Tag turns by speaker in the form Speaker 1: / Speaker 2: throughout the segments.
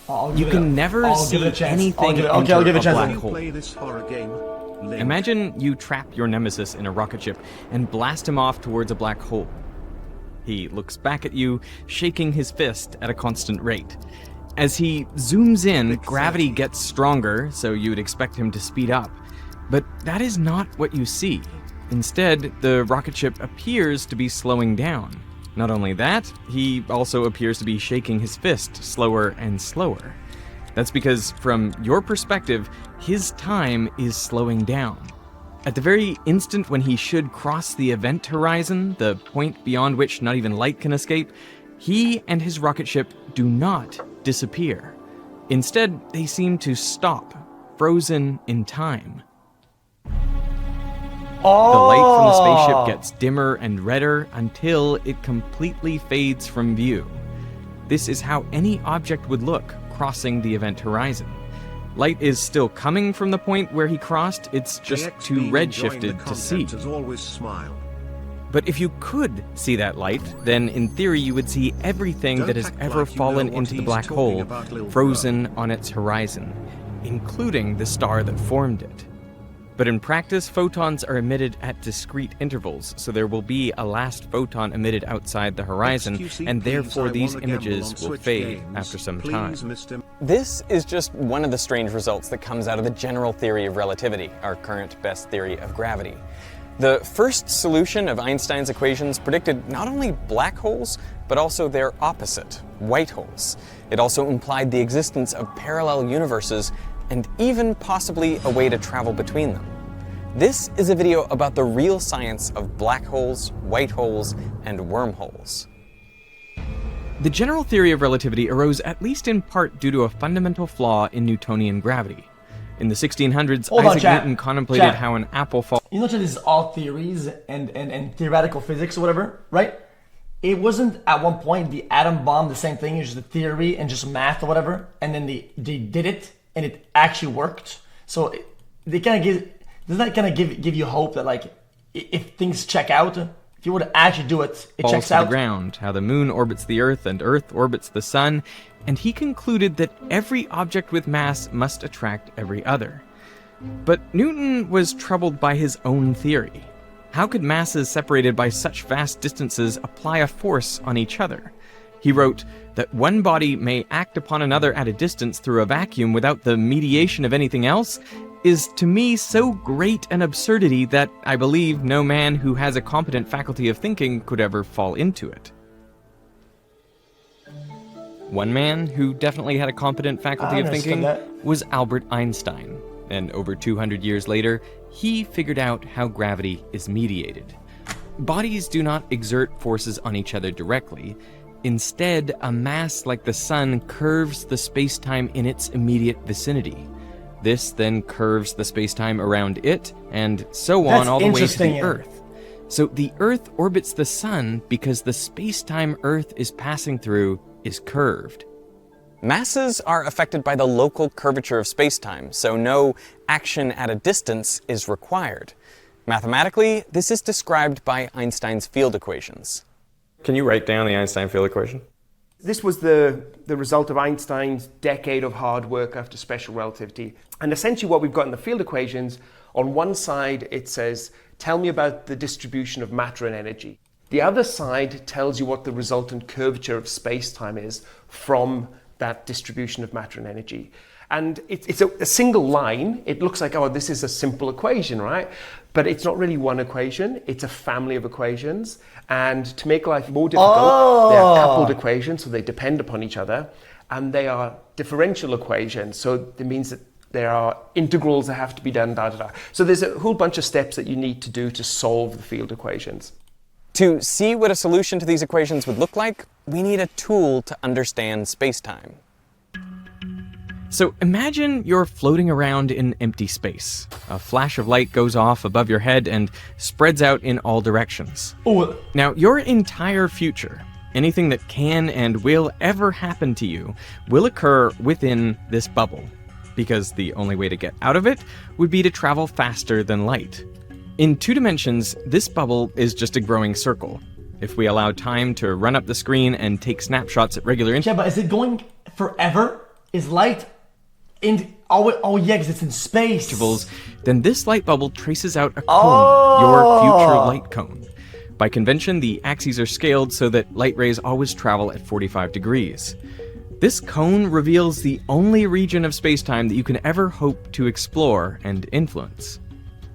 Speaker 1: You can never see anything enter a black hole. Imagine you trap your nemesis in a rocket ship and blast him off towards a black hole. He looks back at you, shaking his fist at a constant rate. As he zooms in, gravity gets stronger, so you'd expect him to speed up. But that is not what you see. Instead, the rocket ship appears to be slowing down. Not only that, he also appears to be shaking his fist slower and slower. That's because, from your perspective, his time is slowing down. At the very instant when he should cross the event horizon, the point beyond which not even light can escape, he and his rocket ship do not disappear. Instead, they seem to stop, frozen in time. The light from the spaceship gets dimmer and redder until it completely fades from view. This is how any object would look crossing the event horizon. Light is still coming from the point where he crossed, it's just too redshifted to see. But if you could see that light, then in theory you would see everything that has ever fallen into the black hole frozen on its horizon, including the star that formed it. But in practice, photons are emitted at discrete intervals, so there will be a last photon emitted outside the horizon, and therefore these images will fade after some time.
Speaker 2: This is just one of the strange results that comes out of the general theory of relativity, our current best theory of gravity. The first solution of Einstein's equations predicted not only black holes, but also their opposite, white holes. It also implied the existence of parallel universes and even possibly a way to travel between them. This is a video about the real science of black holes, white holes, and wormholes.
Speaker 1: The general theory of relativity arose at least in part due to a fundamental flaw in Newtonian gravity. In the 1600s, Isaac Newton contemplated how an apple falls...
Speaker 3: You know, this is all theories and theoretical physics or whatever, right? It wasn't at one point the atom bomb the same thing, it's just a theory and just math or whatever, and then they did it, and it actually worked. So they kind of does that kind of give you hope that, like, if things check out, if you were to actually do it, it checks out?
Speaker 1: Falls to the ground, how the moon orbits the Earth and Earth orbits the sun, and he concluded that every object with mass must attract every other. But Newton was troubled by his own theory. How could masses separated by such vast distances apply a force on each other? He wrote that one body may act upon another at a distance through a vacuum without the mediation of anything else is to me so great an absurdity that I believe no man who has a competent faculty of thinking could ever fall into it. One man who definitely had a competent faculty of thinking was Albert Einstein, and over 200 years later, he figured out how gravity is mediated. Bodies do not exert forces on each other directly. Instead, a mass like the sun curves the space-time in its immediate vicinity. This then curves the space-time around it, and so on all the way to the Earth. So the Earth orbits the sun because the space-time Earth is passing through is curved.
Speaker 2: Masses are affected by the local curvature of space-time, so no action at a distance is required. Mathematically, this is described by Einstein's field equations.
Speaker 1: Can you write down the Einstein field equation?
Speaker 4: This was the result of Einstein's decade of hard work after special relativity. And essentially what we've got in the field equations, on one side it says, tell me about the distribution of matter and energy. The other side tells you what the resultant curvature of space-time is from that distribution of matter and energy. And it's a single line. It looks like, oh, this is a simple equation, right? But it's not really one equation. It's a family of equations. And to make life more difficult, they are coupled equations, so they depend upon each other. And they are differential equations, so it means that there are integrals that have to be done, So there's a whole bunch of steps that you need to do to solve the field equations.
Speaker 2: To see what a solution to these equations would look like, we need a tool to understand space-time.
Speaker 1: So imagine you're floating around in empty space. A flash of light goes off above your head and spreads out in all directions. Now, your entire future, anything that can and will ever happen to you, will occur within this bubble, because the only way to get out of it would be to travel faster than light. In 2 dimensions, this bubble is just a growing circle. If we allow time to run up the screen and take snapshots at regular intervals...
Speaker 3: Yeah, but is it going forever? Is light oh yeah, because it's in space.
Speaker 1: Intervals, then this light bubble traces out a cone, your future light cone. By convention, the axes are scaled so that light rays always travel at 45 degrees. This cone reveals the only region of spacetime that you can ever hope to explore and influence.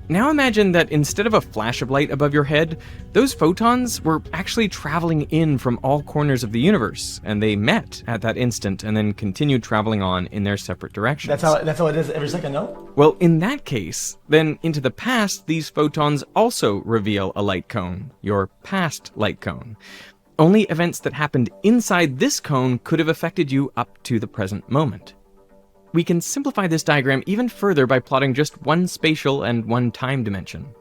Speaker 1: Now imagine that instead of a flash of light above your head, those photons were actually traveling in from all corners of the universe, and they met at that instant and then continued traveling on in their separate directions.
Speaker 3: That's how it is every second, no?
Speaker 1: Well, in that case, then into the past, these photons also reveal a light cone, your past light cone. Only events that happened inside this cone could have affected you up to the present moment. We can simplify this diagram even further by plotting just one spatial and one time dimension.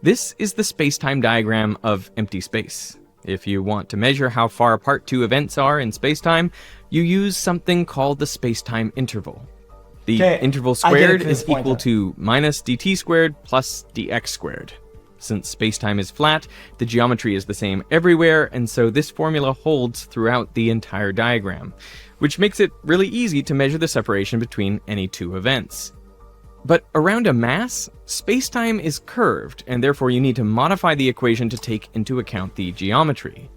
Speaker 1: This is the space-time diagram of empty space. If you want to measure how far apart two events are in space-time, you use something called the space-time interval. The interval squared is equal to minus dt squared plus dx squared. Since spacetime is flat, the geometry is the same everywhere, and so this formula holds throughout the entire diagram, which makes it really easy to measure the separation between any two events. But around a mass, spacetime is curved, and therefore you need to modify the equation to take into account the geometry.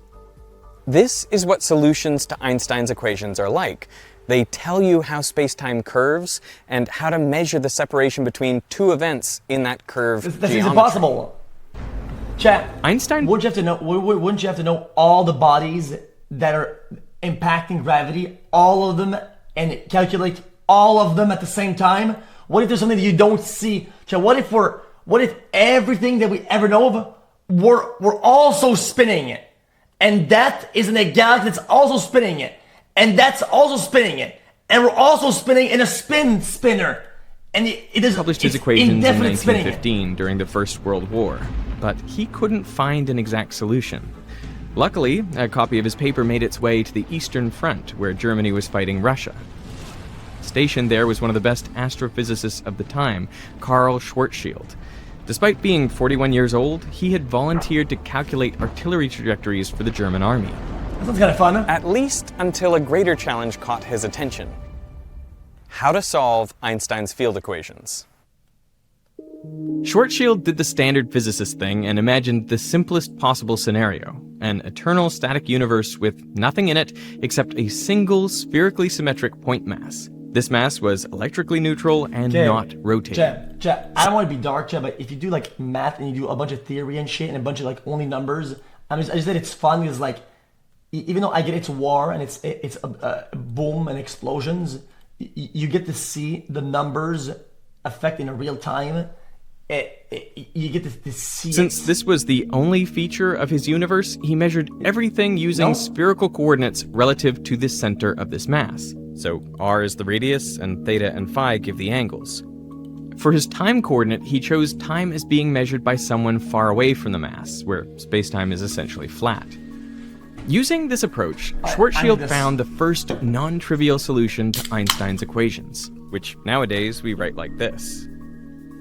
Speaker 2: This is what solutions to Einstein's equations are like. They tell you how spacetime curves and how to measure the separation between two events in that curved
Speaker 3: This
Speaker 2: geometry.
Speaker 3: is impossible. Chat.
Speaker 1: Einstein?
Speaker 3: Wouldn't you have to know all the bodies that are impacting gravity, all of them, and calculate all of them at the same time? What if there's something that you don't see? Chat, what if everything that we ever know of, we're also spinning it, and that is in a galaxy that's also spinning it, and that's also spinning it, and we're also spinning in a spinner. And it is
Speaker 1: Published his equations in
Speaker 3: indefinite spinning.
Speaker 1: 1915 during the First World War, but he couldn't find an exact solution. Luckily, a copy of his paper made its way to the Eastern Front, where Germany was fighting Russia. Stationed there was one of the best astrophysicists of the time, Karl Schwarzschild. Despite being 41 years old, he had volunteered to calculate artillery trajectories for the German army.
Speaker 3: That sounds kind of fun.
Speaker 2: At least until a greater challenge caught his attention. How to solve Einstein's field equations.
Speaker 1: Schwarzschild did the standard physicist thing and imagined the simplest possible scenario, an eternal static universe with nothing in it except a single spherically symmetric point mass. This mass was electrically neutral and not rotating.
Speaker 3: Chat, I don't want to be dark, Chat, but if you do like math and you do a bunch of theory and shit and a bunch of like only numbers, I just said it's fun because like, even though I get it's war and it's boom and explosions, you get to see the numbers affect in real time. You get to see.
Speaker 1: Since this was the only feature of his universe, he measured everything using spherical coordinates relative to the center of this mass. So r is the radius, and theta and phi give the angles. For his time coordinate, he chose time as being measured by someone far away from the mass, where spacetime is essentially flat. Using this approach, Schwarzschild found the first non-trivial solution to Einstein's equations, which nowadays we write like this.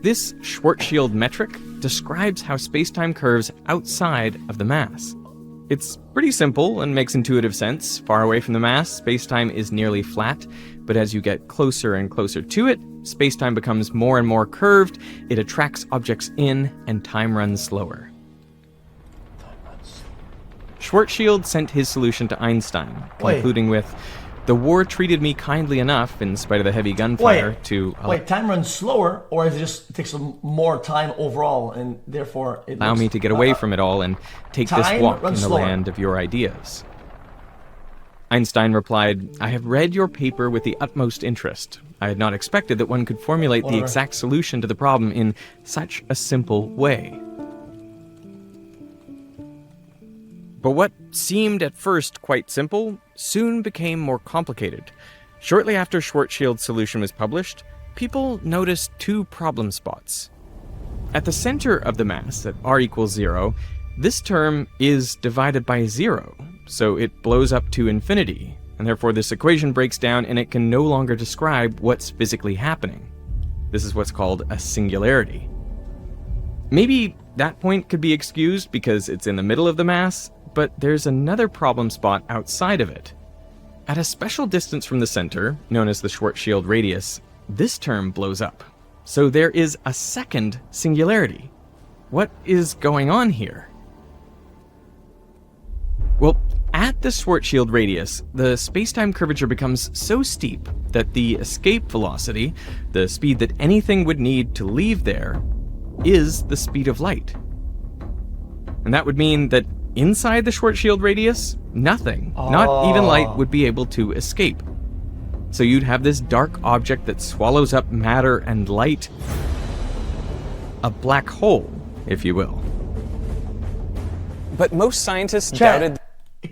Speaker 1: This Schwarzschild metric describes how spacetime curves outside of the mass. It's pretty simple and makes intuitive sense. Far away from the mass, spacetime is nearly flat, but as you get closer and closer to it, spacetime becomes more and more curved, it attracts objects in, and time runs slower. Schwarzschild sent his solution to Einstein, concluding with, "The war treated me kindly enough, in spite of the heavy gunfire, to
Speaker 3: time runs slower, or is it takes more time overall, and therefore it
Speaker 1: allow me to get away from it all and take this walk in the
Speaker 3: slower.
Speaker 1: land of your ideas." Einstein replied, "I have read your paper with the utmost interest. I had not expected that one could formulate the exact solution to the problem in such a simple way." But what seemed at first quite simple soon became more complicated. Shortly after Schwarzschild's solution was published, people noticed two problem spots. At the center of the mass, at r equals 0, this term is divided by 0, so it blows up to infinity, and therefore this equation breaks down and it can no longer describe what's physically happening. This is what's called a singularity. Maybe that point could be excused because it's in the middle of the mass, but there's another problem spot outside of it. at a special distance from the center, known as the Schwarzschild radius, this term blows up. So there is a second singularity. What is going on here? Well, at the Schwarzschild radius, the spacetime curvature becomes so steep that the escape velocity, the speed that anything would need to leave there, is the speed of light. And that would mean that inside the Schwarzschild radius, nothing, not even light, would be able to escape. So you'd have this dark object that swallows up matter and light. A black hole, if you will.
Speaker 2: But most scientists
Speaker 3: Chad,
Speaker 2: doubted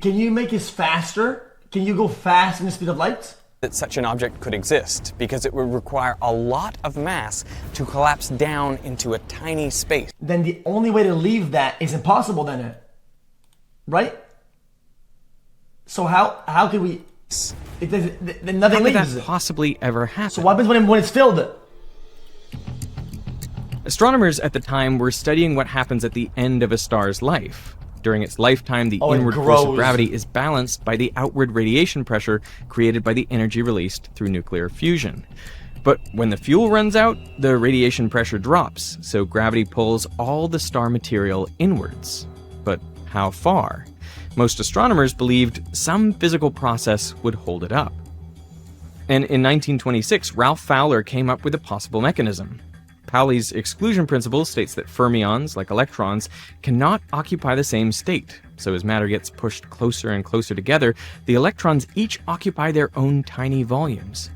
Speaker 3: can you make this faster? Can you go fast in the speed of light?
Speaker 2: that such an object could exist, because it would require a lot of mass to collapse down into a tiny space.
Speaker 3: Then the only way to leave that is impossible then, right? So how could we... Then nothing
Speaker 1: How could
Speaker 3: leaves.
Speaker 1: that possibly ever happen?
Speaker 3: So what happens when it's filled?
Speaker 1: Astronomers at the time were studying what happens at the end of a star's life. During its lifetime, the
Speaker 3: it
Speaker 1: inward force of
Speaker 3: grows.
Speaker 1: gravity is balanced by the outward radiation pressure created by the energy released through nuclear fusion. But when the fuel runs out, the radiation pressure drops, so gravity pulls all the star material inwards. But how far? Most astronomers believed some physical process would hold it up. And in 1926, Ralph Fowler came up with a possible mechanism. Pauli's exclusion principle states that fermions, like electrons, cannot occupy the same state. So as matter gets pushed closer and closer together, the electrons each occupy their own tiny volumes.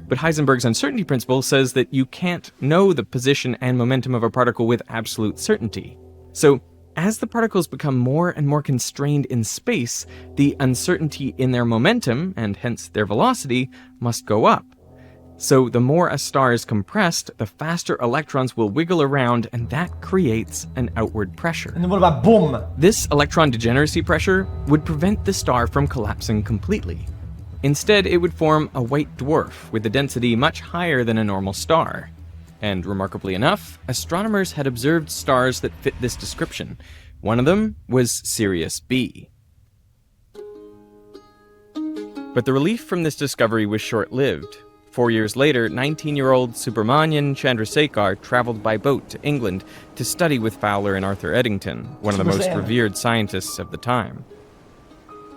Speaker 1: But Heisenberg's uncertainty principle says that you can't know the position and momentum of a particle with absolute certainty. So as the particles become more and more constrained in space, the uncertainty in their momentum, and hence their velocity, must go up. So the more a star is compressed, the faster electrons will wiggle around, and that creates an outward pressure.
Speaker 3: And then what about boom?
Speaker 1: This electron degeneracy pressure would prevent the star from collapsing completely. Instead, it would form a white dwarf with a density much higher than a normal star. And remarkably enough, astronomers had observed stars that fit this description. One of them was Sirius B. But the relief from this discovery was short-lived. 4 years later, 19-year-old Subramanian Chandrasekhar traveled by boat to England to study with Fowler and Arthur Eddington, one of the most revered scientists of the time.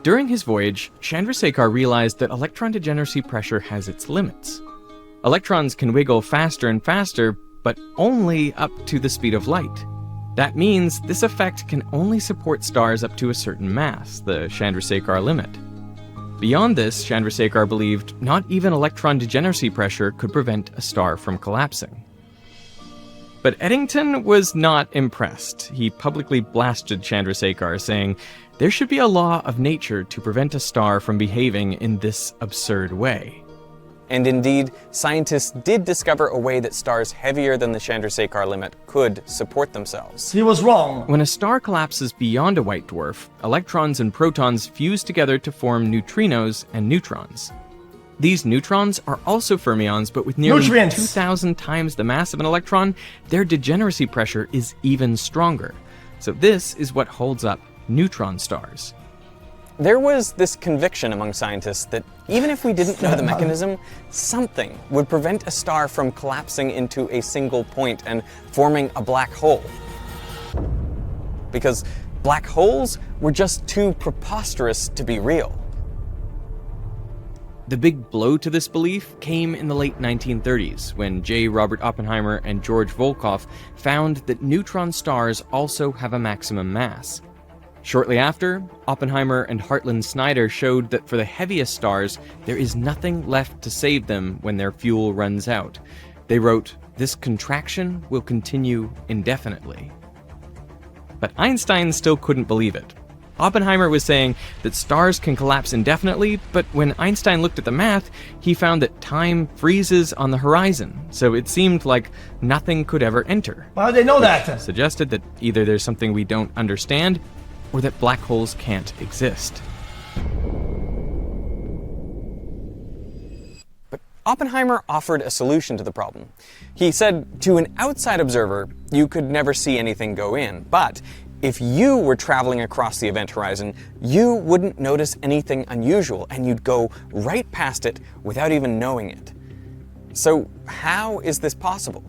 Speaker 1: During his voyage, Chandrasekhar realized that electron degeneracy pressure has its limits. Electrons can wiggle faster and faster, but only up to the speed of light. That means this effect can only support stars up to a certain mass, the Chandrasekhar limit. Beyond this, Chandrasekhar believed not even electron degeneracy pressure could prevent a star from collapsing. But Eddington was not impressed. He publicly blasted Chandrasekhar, saying, "There should be a law of nature to prevent a star from behaving in this absurd way."
Speaker 2: And indeed, scientists did discover a way that stars heavier than the Chandrasekhar limit could support themselves.
Speaker 3: He was wrong.
Speaker 1: When a star collapses beyond a white dwarf, electrons and protons fuse together to form neutrinos and neutrons. These neutrons are also fermions, but with nearly
Speaker 3: Nutrients.
Speaker 1: 2,000 times the mass of an electron, their degeneracy pressure is even stronger. So this is what holds up neutron stars.
Speaker 2: There was this conviction among scientists that even if we didn't know the mechanism, something would prevent a star from collapsing into a single point and forming a black hole. Because black holes were just too preposterous to be real.
Speaker 1: The big blow to this belief came in the late 1930s, when J. Robert Oppenheimer and George Volkoff found that neutron stars also have a maximum mass. Shortly after, Oppenheimer and Hartland Snyder showed that for the heaviest stars, there is nothing left to save them when their fuel runs out. They wrote, "This contraction will continue indefinitely." But Einstein still couldn't believe it. Oppenheimer was saying that stars can collapse indefinitely, but when Einstein looked at the math, he found that time freezes on the horizon, so it seemed like nothing could ever enter.
Speaker 3: Why would they know that?
Speaker 1: Suggested that either there's something we don't understand, or that black holes can't exist.
Speaker 2: But Oppenheimer offered a solution to the problem. He said, to an outside observer, you could never see anything go in, but if you were traveling across the event horizon, you wouldn't notice anything unusual, and you'd go right past it without even knowing it. So how is this possible?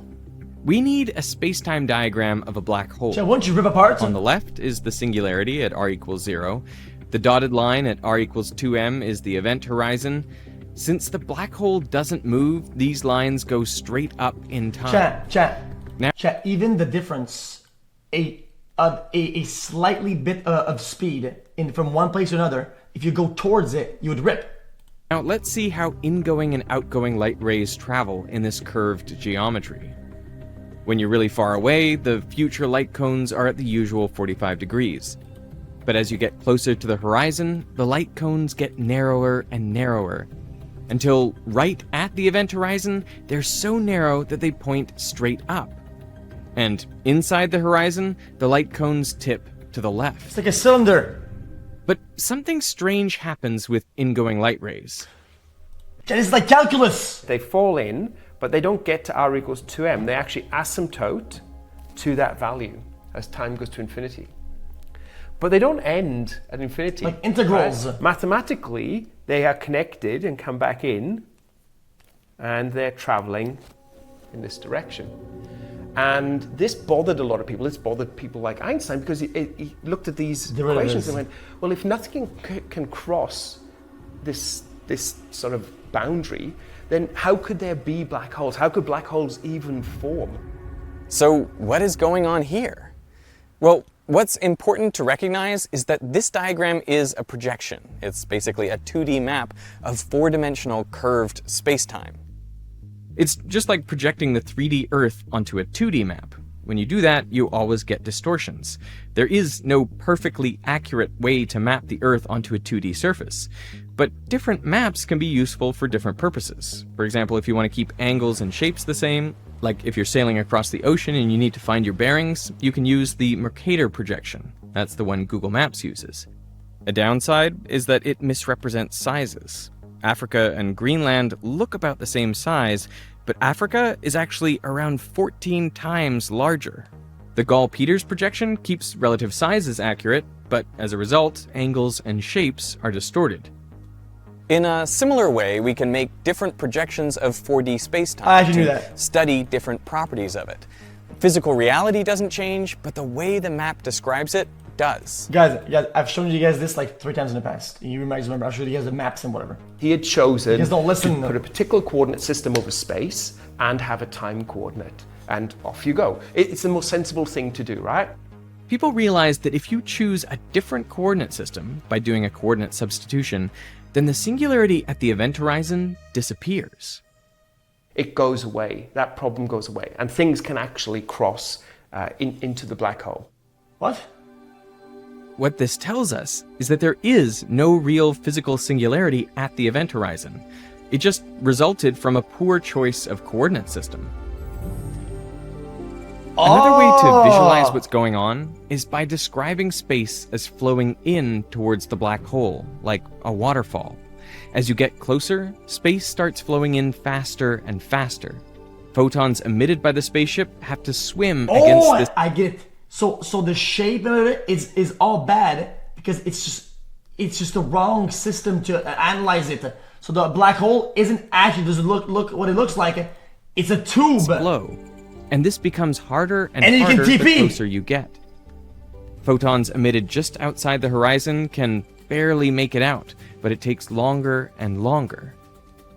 Speaker 1: We need a space-time diagram of a black hole.
Speaker 3: So won't you rip apart?
Speaker 1: On the left is the singularity at r equals 0. The dotted line at r equals 2m is the event horizon. Since the black hole doesn't move, these lines go straight up in time.
Speaker 3: Chat, even the difference, a slightly bit of speed from one place to another, if you go towards it, you would rip.
Speaker 1: Now let's see how ingoing and outgoing light rays travel in this curved geometry. When you're really far away, the future light cones are at the usual 45 degrees. But as you get closer to the horizon, the light cones get narrower and narrower, until right at the event horizon, they're so narrow that they point straight up. And inside the horizon, the light cones tip to the left.
Speaker 3: It's like a cylinder.
Speaker 1: But something strange happens with ingoing light rays.
Speaker 3: It's like calculus.
Speaker 4: They fall in, but they don't get to r equals 2m. They actually asymptote to that value as time goes to infinity. But they don't end at infinity.
Speaker 3: Like integrals.
Speaker 4: Right? Mathematically, they are connected and come back in, and they're traveling in this direction. And this bothered a lot of people. This bothered people like Einstein, because he looked at these equations and went, well, if nothing can cross this sort of boundary, then how could there be black holes? How could black holes even form?
Speaker 2: So what is going on here? Well, what's important to recognize is that this diagram is a projection. It's basically a 2D map of four-dimensional curved space-time.
Speaker 1: It's just like projecting the 3D Earth onto a 2D map. When you do that, you always get distortions. There is no perfectly accurate way to map the Earth onto a 2D surface. But different maps can be useful for different purposes. For example, if you want to keep angles and shapes the same, like if you're sailing across the ocean and you need to find your bearings, you can use the Mercator projection. That's the one Google Maps uses. A downside is that it misrepresents sizes. Africa and Greenland look about the same size, but Africa is actually around 14 times larger. The Gall-Peters projection keeps relative sizes accurate, but as a result, angles and shapes are distorted.
Speaker 2: In a similar way, we can make different projections of 4D spacetime
Speaker 3: I actually knew that.
Speaker 2: study different properties of it. Physical reality doesn't change, but the way the map describes it does.
Speaker 3: Guys, I've shown you guys this like 3 times in the past. You might remember, I'll show you guys the maps and whatever.
Speaker 4: He had chosen
Speaker 3: You guys don't listen.
Speaker 4: to put a particular coordinate system over space and have a time coordinate. And off you go. It's the most sensible thing to do, right?
Speaker 1: People realize that if you choose a different coordinate system by doing a coordinate substitution, then the singularity at the event horizon disappears.
Speaker 4: It goes away. That problem goes away. And things can actually cross into the black hole.
Speaker 3: What?
Speaker 1: What this tells us is that there is no real physical singularity at the event horizon. It just resulted from a poor choice of coordinate system. Another way to visualize what's going on is by describing space as flowing in towards the black hole, like a waterfall. As you get closer, space starts flowing in faster and faster. Photons emitted by the spaceship have to swim against this.
Speaker 3: I get it. So the shape of it is all bad because it's just the wrong system to analyze it. So the black hole isn't actually doesn't look what it looks like. It's a tube.
Speaker 1: Flow. And this becomes harder and
Speaker 3: you can
Speaker 1: harder the
Speaker 3: TP.
Speaker 1: closer you get. Photons emitted just outside the horizon can barely make it out, but it takes longer and longer.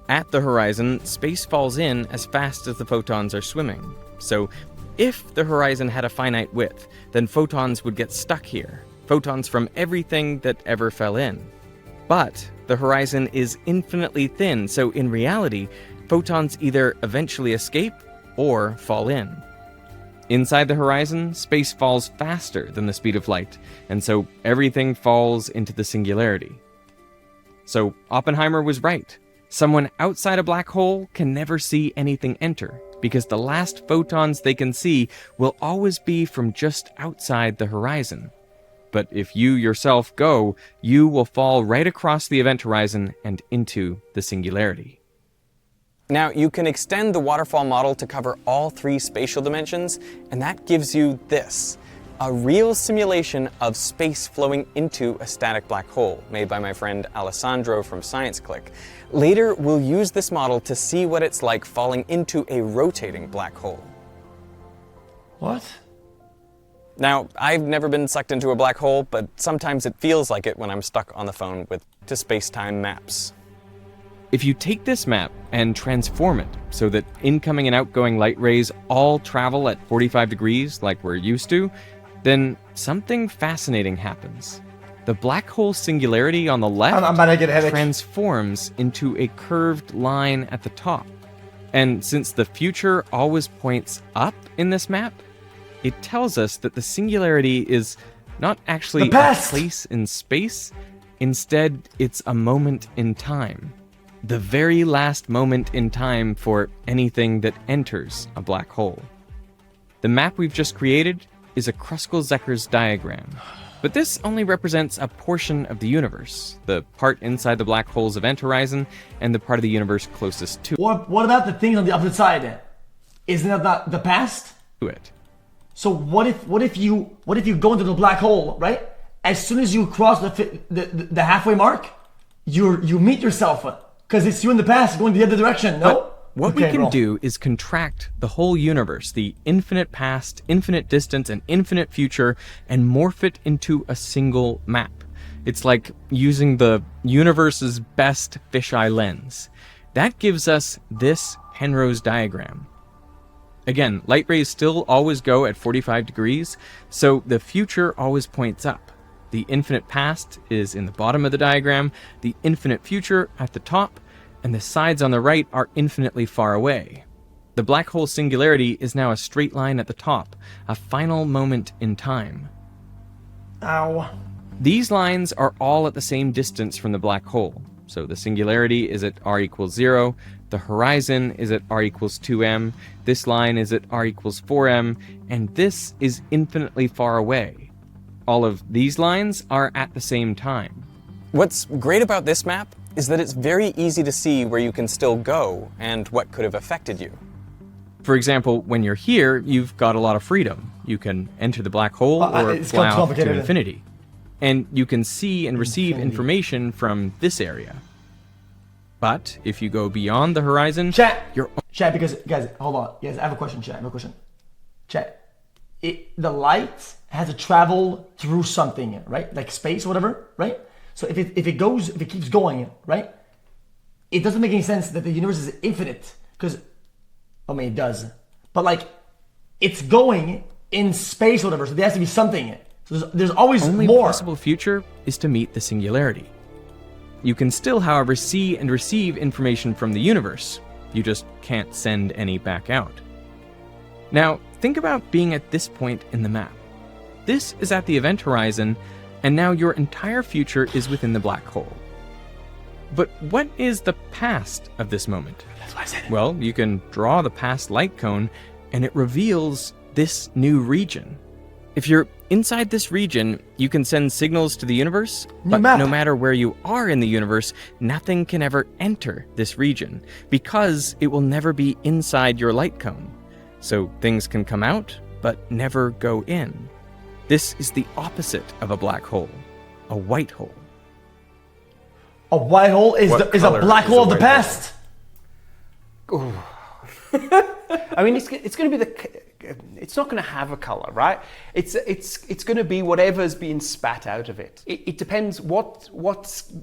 Speaker 1: At the horizon, space falls in as fast as the photons are swimming. So if the horizon had a finite width, then photons would get stuck here. Photons from everything that ever fell in. But the horizon is infinitely thin, so in reality, photons either eventually escape or fall in. Inside the horizon, space falls faster than the speed of light, and so everything falls into the singularity. So Oppenheimer was right. Someone outside a black hole can never see anything enter, because the last photons they can see will always be from just outside the horizon. But if you yourself go, you will fall right across the event horizon and into the singularity.
Speaker 2: Now, you can extend the waterfall model to cover all 3 spatial dimensions, and that gives you this. a real simulation of space flowing into a static black hole, made by my friend Alessandro from ScienceClick. Later, we'll use this model to see what it's like falling into a rotating black hole.
Speaker 3: What?
Speaker 2: Now, I've never been sucked into a black hole, but sometimes it feels like it when I'm stuck on the phone with space-time maps.
Speaker 1: If you take this map and transform it so that incoming and outgoing light rays all travel at 45 degrees like we're used to, then something fascinating happens. The black hole singularity on the left
Speaker 3: I'm about to get a headache.
Speaker 1: transforms into a curved line at the top. And since the future always points up in this map, it tells us that the singularity is not actually a place in space. Instead, it's a moment in time. The very last moment in time for anything that enters a black hole. The map we've just created is a Kruskal-Zeckers diagram. But this only represents a portion of the universe, the part inside the black hole's event horizon and the part of the universe closest to
Speaker 3: What about the things on the opposite side then? Isn't that not the past?
Speaker 1: it.
Speaker 3: So what if you go into the black hole, right? As soon as you cross the halfway mark, you meet yourself, because it's you in the past going the other direction. No.
Speaker 1: What
Speaker 3: Okay,
Speaker 1: we can
Speaker 3: roll.
Speaker 1: do is contract the whole universe, the infinite past, infinite distance, and infinite future, and morph it into a single map. It's like using the universe's best fisheye lens. That gives us this Penrose diagram. Again, light rays still always go at 45 degrees, so the future always points up. The infinite past is in the bottom of the diagram, the infinite future at the top, and the sides on the right are infinitely far away. The black hole singularity is now a straight line at the top, a final moment in time.
Speaker 3: Ow.
Speaker 1: These lines are all at the same distance from the black hole. So the singularity is at r equals 0, the horizon is at r equals 2m, this line is at r equals 4m, and this is infinitely far away. All of these lines are at the same time.
Speaker 2: What's great about this map is that it's very easy to see where you can still go and what could have affected you.
Speaker 1: For example, when you're here, you've got a lot of freedom. You can enter the black hole or
Speaker 3: it's
Speaker 1: fly off to
Speaker 3: complicated.
Speaker 1: infinity. And you can see and receive information from this area. But if you go beyond the horizon,
Speaker 3: Chat.
Speaker 1: you're
Speaker 3: Chat, because guys, hold on. Guys, I have a question. Chat, I have a question. Chat. The light has to travel through something, right? Like space or whatever, right? So if it keeps going, right? It doesn't make any sense that the universe is infinite, because, I mean, it does. But like, it's going in space or whatever, so there has to be something. So there's always
Speaker 1: only
Speaker 3: more.
Speaker 1: possible future is to meet the singularity. You can still, however, see and receive information from the universe. You just can't send any back out. Now, think about being at this point in the map. This is at the event horizon, and now your entire future is within the black hole. But what is the past of this moment?
Speaker 3: That's why I said it.
Speaker 1: Well, you can draw the past light cone, and it reveals this new region. If you're inside this region, you can send signals to the universe, but
Speaker 3: map.
Speaker 1: no matter where you are in the universe, nothing can ever enter this region, because it will never be inside your light cone. So things can come out, but never go in. This is the opposite of a black hole, a white hole.
Speaker 3: A white hole is
Speaker 4: What
Speaker 3: a
Speaker 4: color
Speaker 3: black
Speaker 4: is
Speaker 3: hole
Speaker 4: a
Speaker 3: of the
Speaker 4: white
Speaker 3: past.
Speaker 4: I mean, it's going to be it's not going to have a color, right? It's going to be whatever's being spat out of it. It depends what's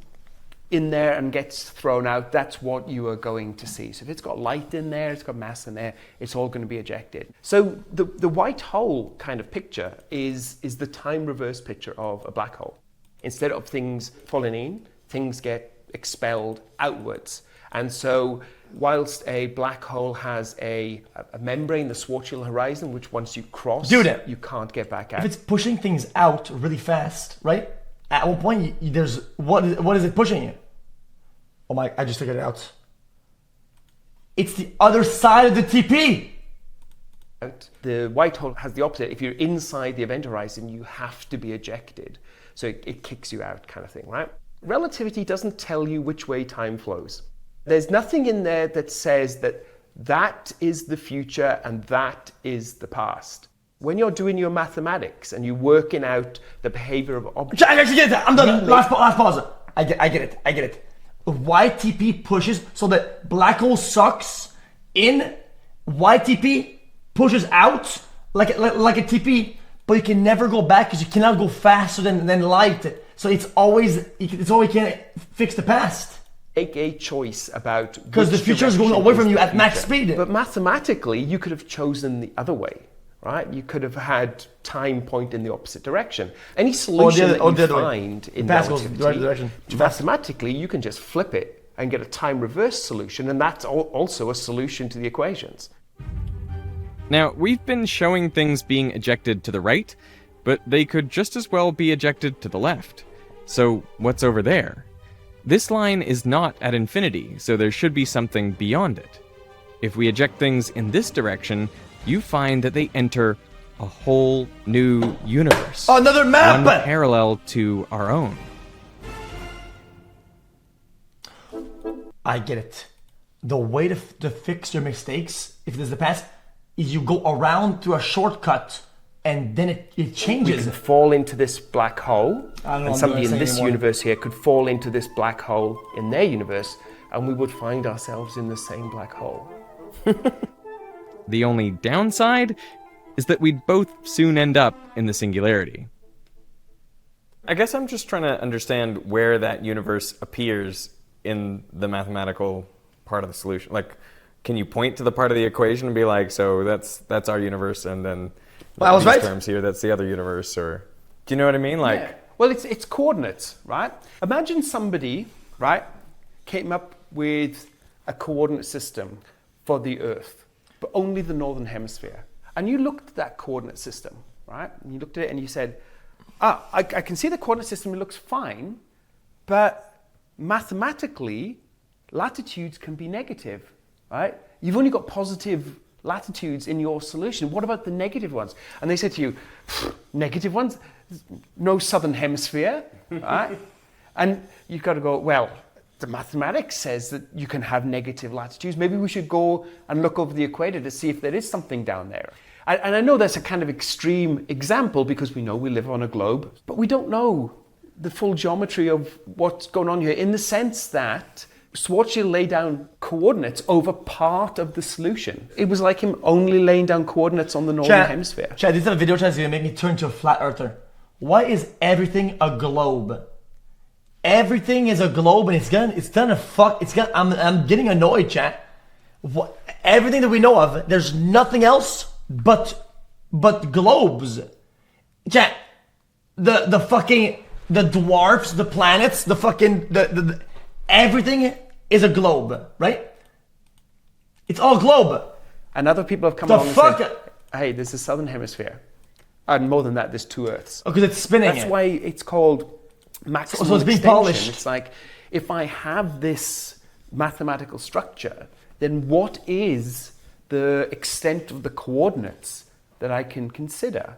Speaker 4: in there and gets thrown out. That's what you are going to see. So if it's got light in there, it's got mass in there, it's all going to be ejected. So the white hole kind of picture is the time reverse picture of a black hole. Instead of things falling in, things get expelled outwards. And so whilst a black hole has a membrane, the Schwarzschild horizon, which once you cross,
Speaker 3: Dude,
Speaker 4: you can't get back out.
Speaker 3: If it's pushing things out really fast, right? At one point, there's what is it pushing you? Oh my! I just figured it out. It's the other side of the TP.
Speaker 4: The white hole has the opposite. If you're inside the event horizon, you have to be ejected. So it kicks you out, kind of thing, right? Relativity doesn't tell you which way time flows. There's nothing in there that says that is the future and that is the past. when you're doing your mathematics and you're working out the behavior of objects.
Speaker 3: I actually get it. I'm done. Last pause. I get it. YTP pushes, so the black hole sucks in, YTP pushes out like a TP, but you can never go back because you cannot go faster than light. So it's always you can't fix the past.
Speaker 4: Make a choice about
Speaker 3: because the future is going away from you at max speed.
Speaker 4: But mathematically, you could have chosen the other way, right? You could have had time point in the opposite direction. Any solution that you find in relativity, mathematically, you can just flip it and get a time reverse solution, and that's also a solution to the equations.
Speaker 1: Now, we've been showing things being ejected to the right, but they could just as well be ejected to the left. So what's over there? This line is not at infinity, so there should be something beyond it. If we eject things in this direction, you find that they enter a whole new universe.
Speaker 3: Oh, another map!
Speaker 1: One parallel to our own.
Speaker 3: I get it. The way to fix your mistakes, if there's the past, is you go around through a shortcut and then it changes.
Speaker 4: We can fall into this black hole, and somebody in this universe here could fall into this black hole in their universe, and we would find ourselves in the same black hole.
Speaker 1: The only downside is that we'd both soon end up in the singularity.
Speaker 2: I guess I'm just trying to understand where that universe appears in the mathematical part of the solution. Like, can you point to the part of the equation and be like, so that's our universe, and then
Speaker 3: I was right.
Speaker 2: Terms here, that's the other universe, or do you know what I mean? Like,
Speaker 4: yeah. Well, it's coordinates, right? Imagine somebody, right, came up with a coordinate system for the Earth, but only the northern hemisphere. And you looked at that coordinate system, right? And you looked at it and you said, I can see the coordinate system, it looks fine, but mathematically, latitudes can be negative, right? You've only got positive latitudes in your solution. What about the negative ones? And they said to you, negative ones? No southern hemisphere, right? And you've got to go, well, the mathematics says that you can have negative latitudes. Maybe we should go and look over the equator to see if there is something down there. And I know that's a kind of extreme example because we know we live on a globe, but we don't know the full geometry of what's going on here, in the sense that Schwarzschild laid down coordinates over part of the solution. It was like him only laying down coordinates on the northern hemisphere.
Speaker 3: Chad, this is a video chat is going to make me turn into a flat earther. Why is everything a globe? Everything is a globe, and I'm getting annoyed, chat. Everything that we know of, there's nothing else but globes. Chat, the dwarfs, the planets, the everything is a globe, right? It's all globe.
Speaker 4: And other people have come along and said, hey, there's a southern hemisphere. And more than that, there's two Earths.
Speaker 3: Oh, because it's spinning.
Speaker 4: That's why it's called maximum
Speaker 3: so it's being
Speaker 4: extension.
Speaker 3: polished.
Speaker 4: It's like, if I have this mathematical structure, then what is the extent of the coordinates that I can consider?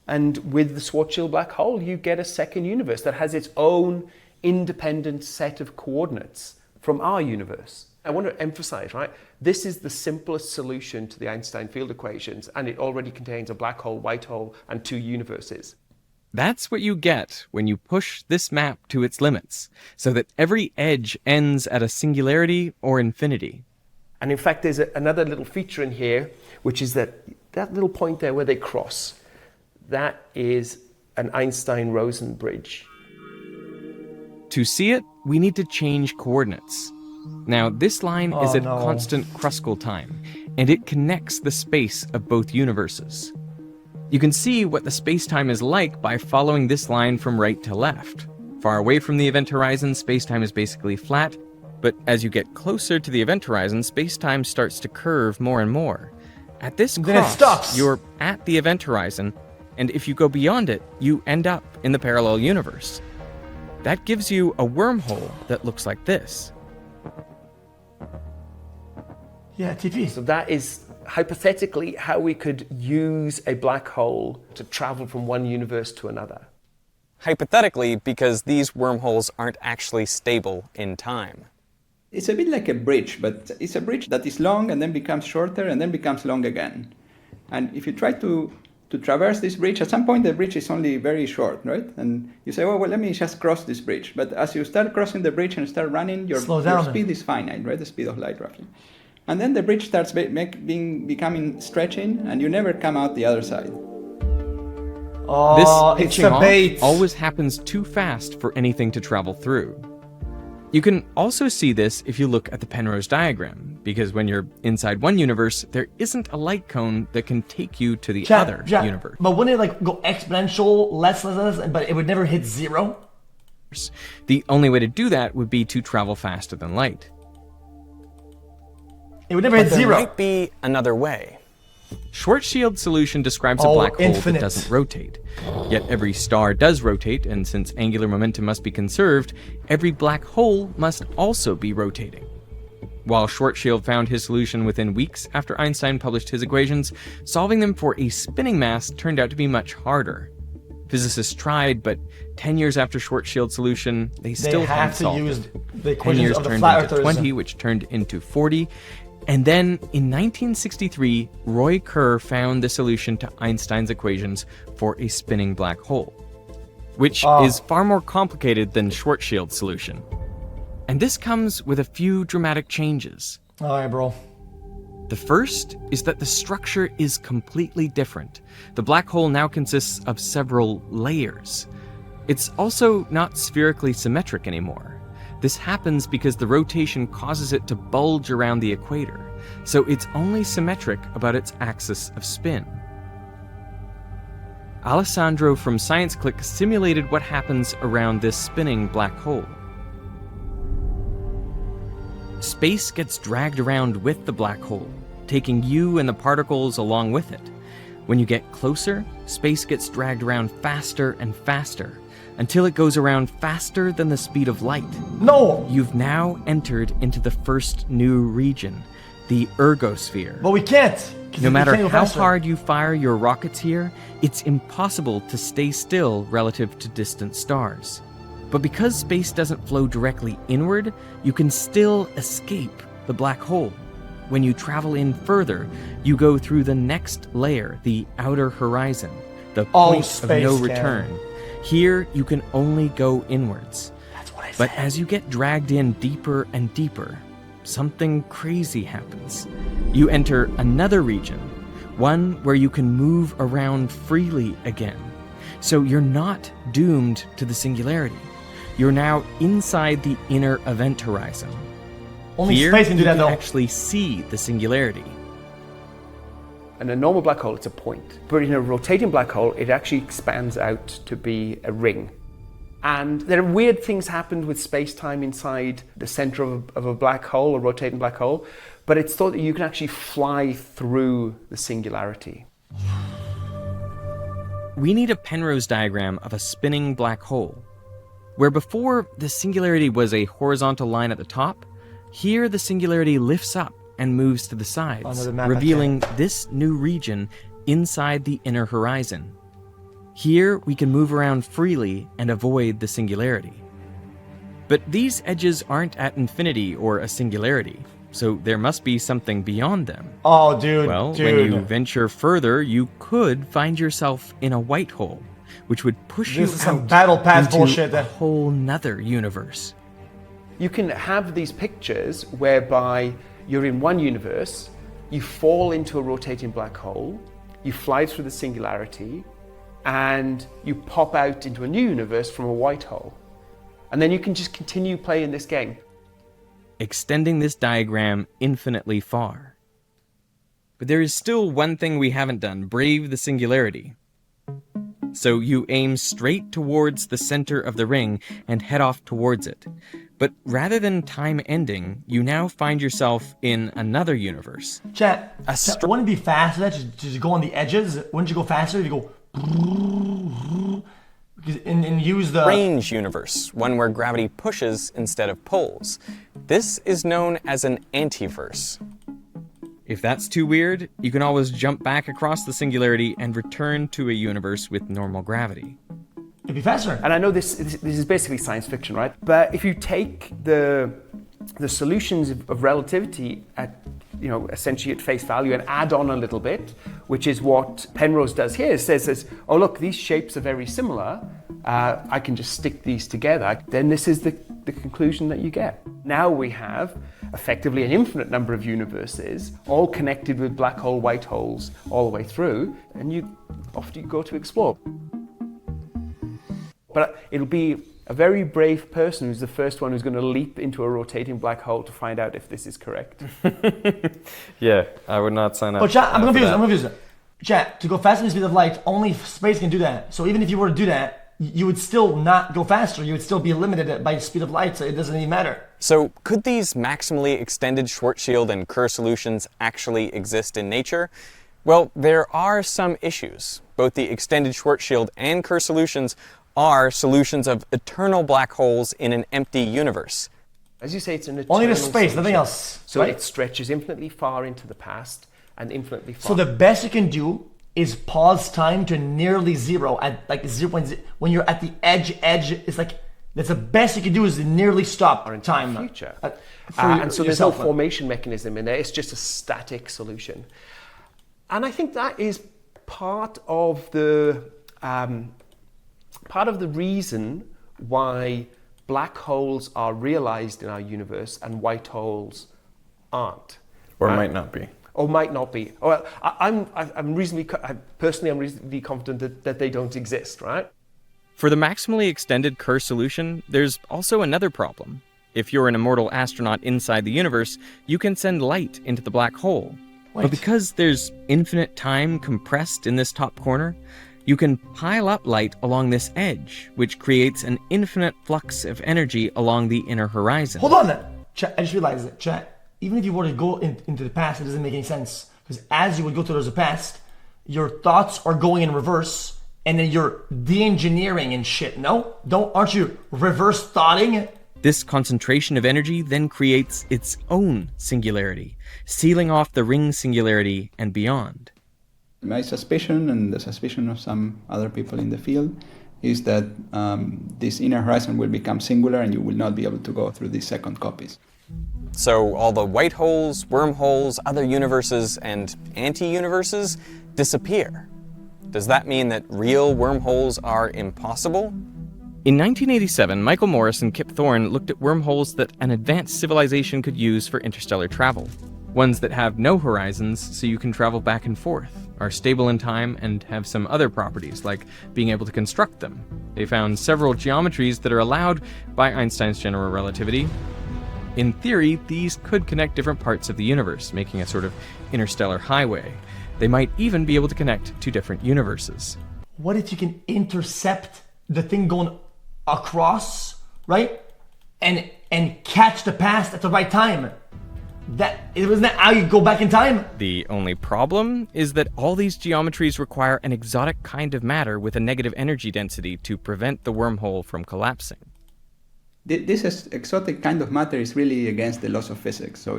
Speaker 4: And with the Schwarzschild black hole, you get a second universe that has its own independent set of coordinates from our universe. I want to emphasize, right? This is the simplest solution to the Einstein field equations, and it already contains a black hole, white hole, and two universes.
Speaker 1: That's what you get when you push this map to its limits, so that every edge ends at a singularity or infinity.
Speaker 4: And in fact, there's another little feature in here, which is that little point there where they cross. That is an Einstein-Rosen bridge.
Speaker 1: To see it, we need to change coordinates. Now, this line is at constant Kruskal time, and it connects the space of both universes. You can see what the space-time is like by following this line from right to left. Far away from the event horizon, space-time is basically flat, but as you get closer to the event horizon, space-time starts to curve more and more. At this cross, you're at the event horizon, and if you go beyond it, you end up in the parallel universe. That gives you a wormhole that looks like this.
Speaker 3: Yeah, TP.
Speaker 4: So that is hypothetically how we could use a black hole to travel from one universe to another.
Speaker 2: Hypothetically, because these wormholes aren't actually stable in time.
Speaker 5: It's a bit like a bridge, but it's a bridge that is long and then becomes shorter and then becomes long again. And if you try to to traverse this bridge. At some point, the bridge is only very short, right? And you say, well, let me just cross this bridge. But as you start crossing the bridge and start running, your speed is finite, right? The speed of light, roughly. And then the bridge starts becoming stretching, and you never come out the other side.
Speaker 3: Oh,
Speaker 1: This
Speaker 3: it's
Speaker 1: pitching
Speaker 3: a
Speaker 1: off
Speaker 3: bait.
Speaker 1: always happens too fast for anything to travel through. You can also see this if you look at the Penrose diagram, because when you're inside one universe, there isn't a light cone that can take you to the other universe.
Speaker 3: But wouldn't it like go exponential, less, but it would never hit zero?
Speaker 1: The only way to do that would be to travel faster than light.
Speaker 3: It would never hit
Speaker 2: There
Speaker 3: zero.
Speaker 2: might be another way.
Speaker 1: Schwarzschild solution describes a
Speaker 3: Oh,
Speaker 1: black hole
Speaker 3: infinite.
Speaker 1: that doesn't rotate. Yet every star does rotate, and since angular momentum must be conserved, every black hole must also be rotating. While Schwarzschild found his solution within weeks after Einstein published his equations, solving them for a spinning mass turned out to be much harder. Physicists tried, but 10 years after Schwarzschild's solution, they still
Speaker 3: They
Speaker 1: hadn't
Speaker 3: have to
Speaker 1: solved
Speaker 3: use
Speaker 1: it.
Speaker 3: the
Speaker 1: 10
Speaker 3: equations
Speaker 1: years
Speaker 3: of the
Speaker 1: turned
Speaker 3: flat
Speaker 1: into
Speaker 3: earthers.
Speaker 1: 20, which turned into 40. And then in 1963, Roy Kerr found the solution to Einstein's equations for a spinning black hole, which is far more complicated than Schwarzschild's solution. And this comes with a few dramatic changes.
Speaker 3: All right, bro.
Speaker 1: The first is that the structure is completely different. The black hole now consists of several layers. It's also not spherically symmetric anymore. This happens because the rotation causes it to bulge around the equator, so it's only symmetric about its axis of spin. Alessandro from ScienceClick simulated what happens around this spinning black hole. Space gets dragged around with the black hole, taking you and the particles along with it. When you get closer, space gets dragged around faster and faster, until it goes around faster than the speed of light.
Speaker 3: No!
Speaker 1: You've now entered into the first new region, the ergosphere.
Speaker 3: But we can't. 'Cause
Speaker 1: No
Speaker 3: we
Speaker 1: matter
Speaker 3: can't go
Speaker 1: how
Speaker 3: faster.
Speaker 1: hard you fire your rockets here, it's impossible to stay still relative to distant stars. But because space doesn't flow directly inward, you can still escape the black hole. When you travel in further, you go through the next layer, the outer horizon, the point of
Speaker 3: space
Speaker 1: no
Speaker 3: can.
Speaker 1: return. Here, you can only go inwards.
Speaker 3: That's what I said.
Speaker 1: But as you get dragged in deeper and deeper, something crazy happens. You enter another region, one where you can move around freely again. So you're not doomed to the singularity. You're now inside the inner event horizon.
Speaker 3: Only
Speaker 1: Here,
Speaker 3: space can do
Speaker 1: you
Speaker 3: that,
Speaker 1: can
Speaker 3: though.
Speaker 1: actually see the singularity.
Speaker 4: In a normal black hole, it's a point. But in a rotating black hole, it actually expands out to be a ring. And there are weird things happen with space-time inside the center of a black hole, a rotating black hole. But it's thought that you can actually fly through the singularity.
Speaker 1: We need a Penrose diagram of a spinning black hole. Where before the singularity was a horizontal line at the top, here the singularity lifts up and moves to the sides,
Speaker 3: Another map I
Speaker 1: revealing this new region inside the inner horizon. Here we can move around freely and avoid the singularity. But these edges aren't at infinity or a singularity, so there must be something beyond them.
Speaker 3: Oh, dude.
Speaker 1: Well,
Speaker 3: dude.
Speaker 1: when you venture further, you could find yourself in a white hole, which would push
Speaker 3: This
Speaker 1: you
Speaker 3: is some
Speaker 1: out
Speaker 3: battle pass
Speaker 1: into
Speaker 3: bullshit.
Speaker 1: a whole nother universe.
Speaker 4: You can have these pictures whereby you're in one universe, you fall into a rotating black hole, you fly through the singularity, and you pop out into a new universe from a white hole. And then you can just continue playing this game.
Speaker 1: Extending this diagram infinitely far. But there is still one thing we haven't done: brave the singularity. So you aim straight towards the center of the ring and head off towards it. But rather than time ending, you now find yourself in another universe.
Speaker 3: Chat, wouldn't it be faster that just go on the edges? Wouldn't you go faster if you go and use the
Speaker 2: Range universe, one where gravity pushes instead of pulls. This is known as an antiverse.
Speaker 1: If that's too weird, you can always jump back across the singularity and return to a universe with normal gravity.
Speaker 3: It'd be faster.
Speaker 4: And I know this is basically science fiction, right? But if you take the solutions of relativity essentially at face value and add on a little bit, which is what Penrose does here. It says, oh look, these shapes are very similar. I can just stick these together. Then this is the conclusion that you get. Now we have effectively an infinite number of universes, all connected with black hole, white holes all the way through, and off you go to explore. But it'll be a very brave person who's the first one who's going to leap into a rotating black hole to find out if this is correct.
Speaker 2: Yeah, I would not sign up.
Speaker 3: Oh, chat, I'm confused. Chat, to go faster than the speed of light, only space can do that. So even if you were to do that, you would still not go faster. You would still be limited by the speed of light, so it doesn't even matter.
Speaker 2: So could these maximally extended Schwarzschild and Kerr solutions actually exist in nature? Well, there are some issues. Both the extended Schwarzschild and Kerr solutions are solutions of eternal black holes in an empty universe.
Speaker 4: As you say, it's an eternal
Speaker 3: only the space,
Speaker 4: solution.
Speaker 3: nothing else.
Speaker 4: So
Speaker 3: right?
Speaker 4: It stretches infinitely far into the past and infinitely far.
Speaker 3: So the best you can do is pause time to nearly zero at like 0.0. When you're at the edge, it's like that's the best you can do is nearly stop time.
Speaker 4: The future.
Speaker 3: And
Speaker 4: so there's no formation mechanism in there. It's just a static solution. And I think that is part of the reason why black holes are realized in our universe and white holes aren't.
Speaker 2: Or might not be.
Speaker 4: Or might not be. Well, I'm reasonably confident that they don't exist, right?
Speaker 1: For the maximally extended Kerr solution, there's also another problem. If you're an immortal astronaut inside the universe, you can send light into the black hole. But because there's infinite time compressed in this top corner, you can pile up light along this edge, which creates an infinite flux of energy along the inner horizon.
Speaker 3: Hold on. Chat, I just realized that, chat. Even if you were to go into the past, it doesn't make any sense. Because as you would go towards the past, your thoughts are going in reverse, and then you're de-engineering and shit, no? Aren't you reverse thoughting?
Speaker 1: This concentration of energy then creates its own singularity, sealing off the ring singularity and beyond.
Speaker 5: My suspicion, and the suspicion of some other people in the field, is that this inner horizon will become singular and you will not be able to go through these second copies.
Speaker 2: So all the white holes, wormholes, other universes, and anti-universes disappear. Does that mean that real wormholes are impossible?
Speaker 1: In 1987, Michael Morris and Kip Thorne looked at wormholes that an advanced civilization could use for interstellar travel. Ones that have no horizons, so you can travel back and forth, are stable in time, and have some other properties, like being able to construct them. They found several geometries that are allowed by Einstein's general relativity. In theory, these could connect different parts of the universe, making a sort of interstellar highway. They might even be able to connect to different universes.
Speaker 3: What if you can intercept the thing going across, right? And catch the past at the right time? Isn't that how you go back in time?
Speaker 1: The only problem is that all these geometries require an exotic kind of matter with a negative energy density to prevent the wormhole from collapsing.
Speaker 5: This exotic kind of matter is really against the laws of physics, so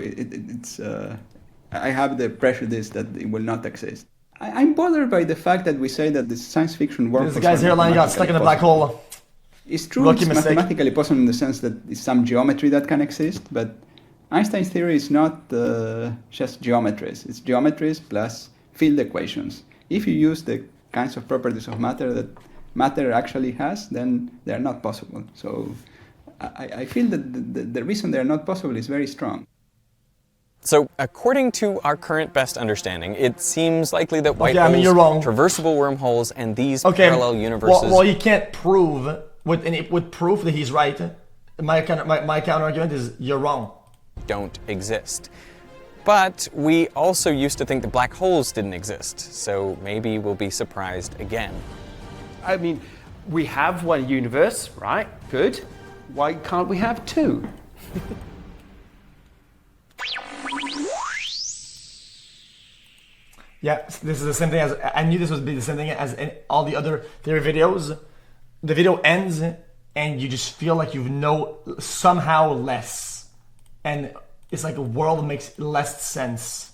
Speaker 5: I have the prejudice that it will not exist. I'm bothered by the fact that we say that the science fiction wormholes.
Speaker 3: This guy's hairline got stuck in a black hole.
Speaker 5: It's true, it's mathematically possible in the sense that it's some geometry that can exist, but Einstein's theory is not just geometries. It's geometries plus field equations. If you use the kinds of properties of matter that matter actually has, then they're not possible. So I feel that the reason they're not possible is very strong.
Speaker 2: So, according to our current best understanding, it seems likely that white
Speaker 3: holes,
Speaker 2: you're
Speaker 3: wrong.
Speaker 2: Traversable wormholes, and these parallel universes...
Speaker 3: Well, you can't prove, with proof that he's right, my counter-argument is you're wrong.
Speaker 2: Don't exist. But we also used to think that black holes didn't exist, so maybe we'll be surprised again.
Speaker 4: I mean, we have one universe, right? Good. Why can't we have two?
Speaker 3: Yeah, this is the same thing as, I knew this would be the same thing as in all the other theory videos. The video ends and you just feel like you know somehow less. And it's like the world makes less sense.